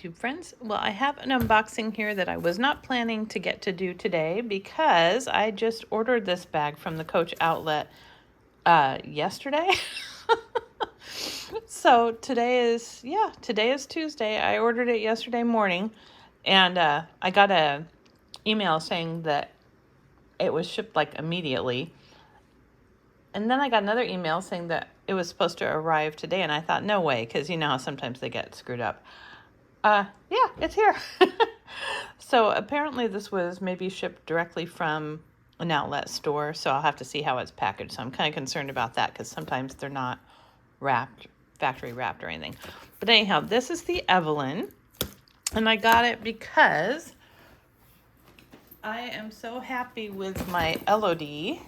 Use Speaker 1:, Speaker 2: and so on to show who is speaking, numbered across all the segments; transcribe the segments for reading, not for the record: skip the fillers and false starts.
Speaker 1: YouTube friends. Well, I have an unboxing here that I was not planning to get to do today because I just ordered this bag from the Coach outlet yesterday. So today is Tuesday. I ordered it yesterday morning, and I got a email saying that it was shipped like immediately. And then I got another email saying that it was supposed to arrive today, and I thought, no way, because you know how sometimes they get screwed up. Yeah, it's here. So apparently this was maybe shipped directly from an outlet store, so I'll have to see how it's packaged. So I'm kind of concerned about that because sometimes they're not wrapped, factory wrapped or anything. But anyhow, this is the Evelyn, and I got it because I am so happy with my Elodie.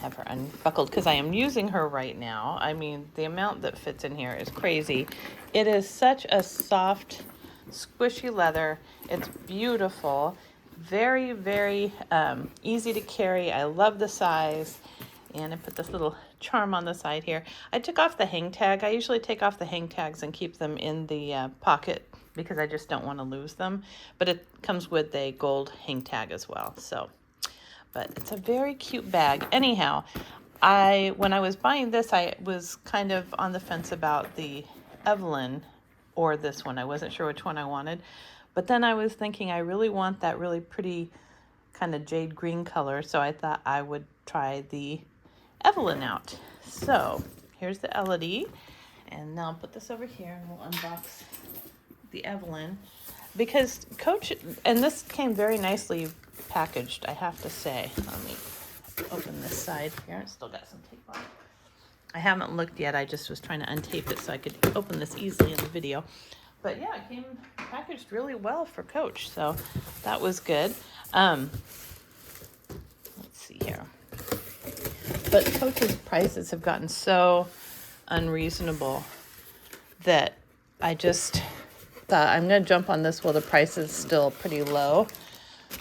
Speaker 1: Have her unbuckled because I am using her right now. I mean, the amount that fits in here is crazy. It is such a soft, squishy leather. It's beautiful. Very, very easy to carry. I love the size. And I put this little charm on the side here. I took off the hang tag. I usually take off the hang tags and keep them in the pocket because I just don't want to lose them. But it comes with a gold hang tag as well. So. But it's a very cute bag. Anyhow, when I was buying this, I was kind of on the fence about the Evelyn or this one. I wasn't sure which one I wanted. But then I was thinking I really want that really pretty kind of jade green color. So I thought I would try the Evelyn out. So here's the Elodie. And now I'll put this over here and we'll unbox the Evelyn. Because Coach, and this came very nicely packaged, I have to say. Let me open this side here. It's still got some tape on it. I haven't looked yet. I just was trying to untape it so I could open this easily in the video. But yeah, it came packaged really well for Coach, so that was good. Let's see here. But Coach's prices have gotten so unreasonable that I just thought I'm going to jump on this while the price is still pretty low.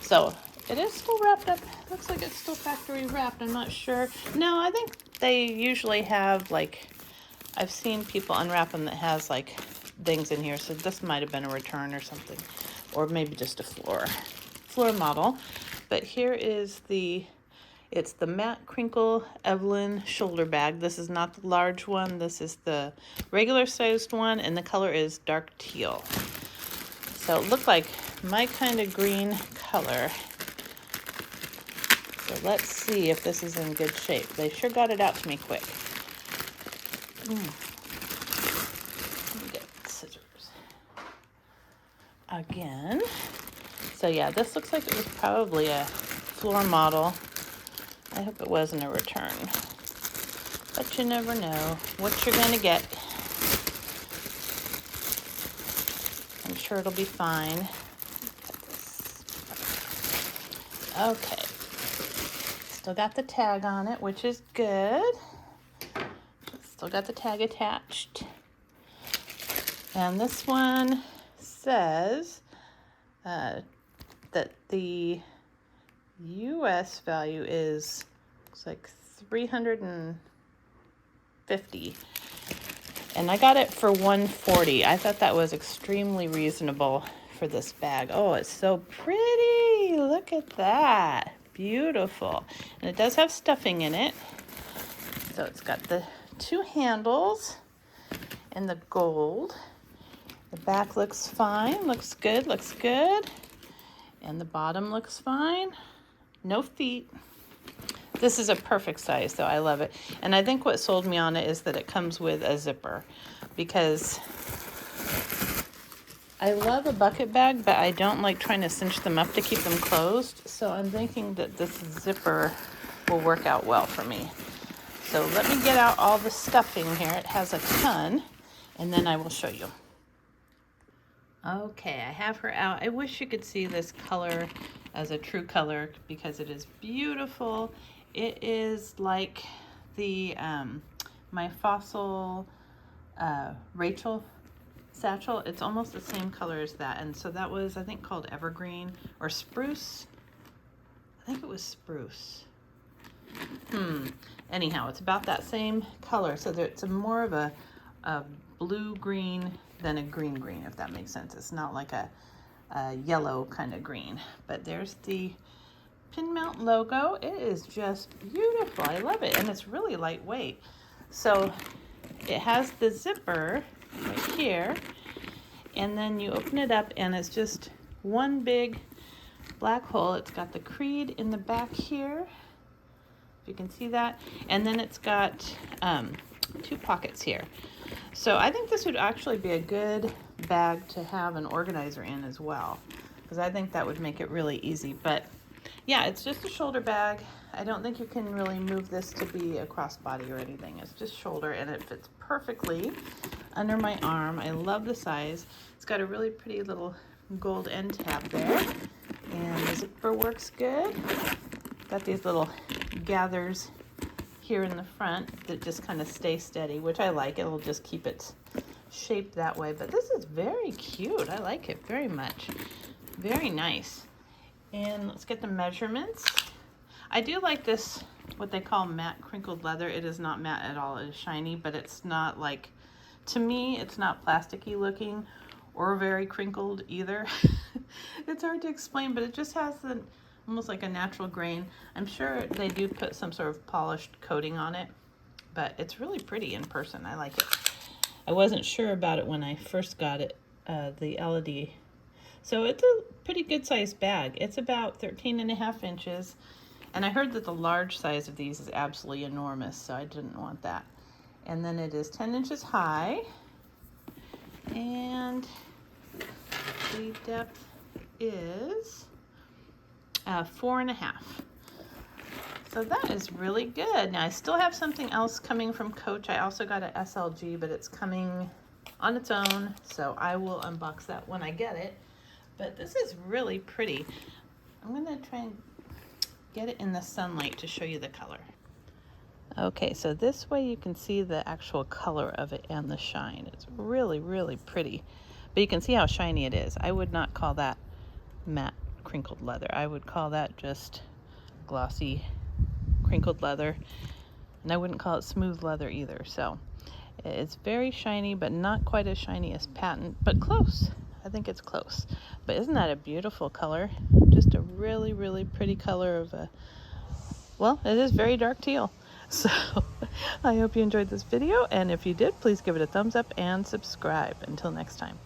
Speaker 1: So it is still wrapped up. Looks like it's still factory wrapped. I'm not sure. No, I think they usually have, like, I've seen people unwrap them that has like things in here. So this might have been a return or something, or maybe just a floor model. But here is it's the matte crinkle Evelyn shoulder bag. This is not the large one. This is the regular sized one, and the color is dark teal. So it looked like my kind of green color. So let's see if this is in good shape. They sure got it out to me quick. Let me get scissors again. So yeah, this looks like it was probably a floor model. I hope it wasn't a return. But you never know what you're going to get. I'm sure it'll be fine. Okay. Still got the tag on it, which is good. Still got the tag attached. And this one says that the US value is, looks like $350. And I got it for $140. I thought that was extremely reasonable for this bag. Oh, it's so pretty. Look at that. Beautiful. And it does have stuffing in it. So it's got the two handles and the gold. The back looks fine. Looks good. Looks good. And the bottom looks fine. No feet. This is a perfect size, though. I love it. And I think what sold me on it is that it comes with a zipper, because I love a bucket bag, but I don't like trying to cinch them up to keep them closed. So I'm thinking that this zipper will work out well for me. So let me get out all the stuffing here. It has a ton, and then I will show you. Okay, I have her out. I wish you could see this color as a true color because it is beautiful. It is like the my Fossil Rachel satchel. It's almost the same color as that. And so that was, I think, called Evergreen or Spruce. I think it was Spruce. Anyhow, it's about that same color. So it's more of a blue-green than a green green, if that makes sense. It's not like a yellow kind of green. But there's the pin mount logo. It is just beautiful. I love it, and it's really lightweight. So it has the zipper right here, and then you open it up and it's just one big black hole. It's got the creed in the back here, if you can see that, and then it's got 2 pockets here. So I think this would actually be a good bag to have an organizer in as well, because I think that would make it really easy. But yeah, it's just a shoulder bag. I don't think you can really move this to be a crossbody or anything. It's just shoulder, and it fits perfectly under my arm. I love the size. It's got a really pretty little gold end tab there, and the zipper works good. Got these little gathers here in the front that just kind of stay steady, which I like. It'll just keep its shape that way. But this is very cute. I like it very much. Very nice. And let's get the measurements. I do like this, what they call matte crinkled leather. It is not matte at all. It is shiny, but it's not like, to me, it's not plasticky looking or very crinkled either. It's hard to explain, but it just has almost like a natural grain. I'm sure they do put some sort of polished coating on it, but it's really pretty in person. I like it. I wasn't sure about it when I first got it, the Elodie. So it's a pretty good sized bag. It's about 13.5 inches. And I heard that the large size of these is absolutely enormous, so I didn't want that. And then it is 10 inches high. And the depth is 4.5. So that is really good. Now I still have something else coming from Coach. I also got an SLG, but it's coming on its own, so I will unbox that when I get it. But this is really pretty. I'm gonna try and get it in the sunlight to show you the color. Okay, so this way you can see the actual color of it and the shine. It's really, really pretty. But you can see how shiny it is. I would not call that matte crinkled leather. I would call that just glossy crinkled leather. And I wouldn't call it smooth leather either. So it's very shiny, but not quite as shiny as patent, but close. I think it's close. But isn't that a beautiful color? Just a really, really pretty color of a, well, it is very dark teal. So I hope you enjoyed this video, and if you did, please give it a thumbs up and subscribe. Until next time.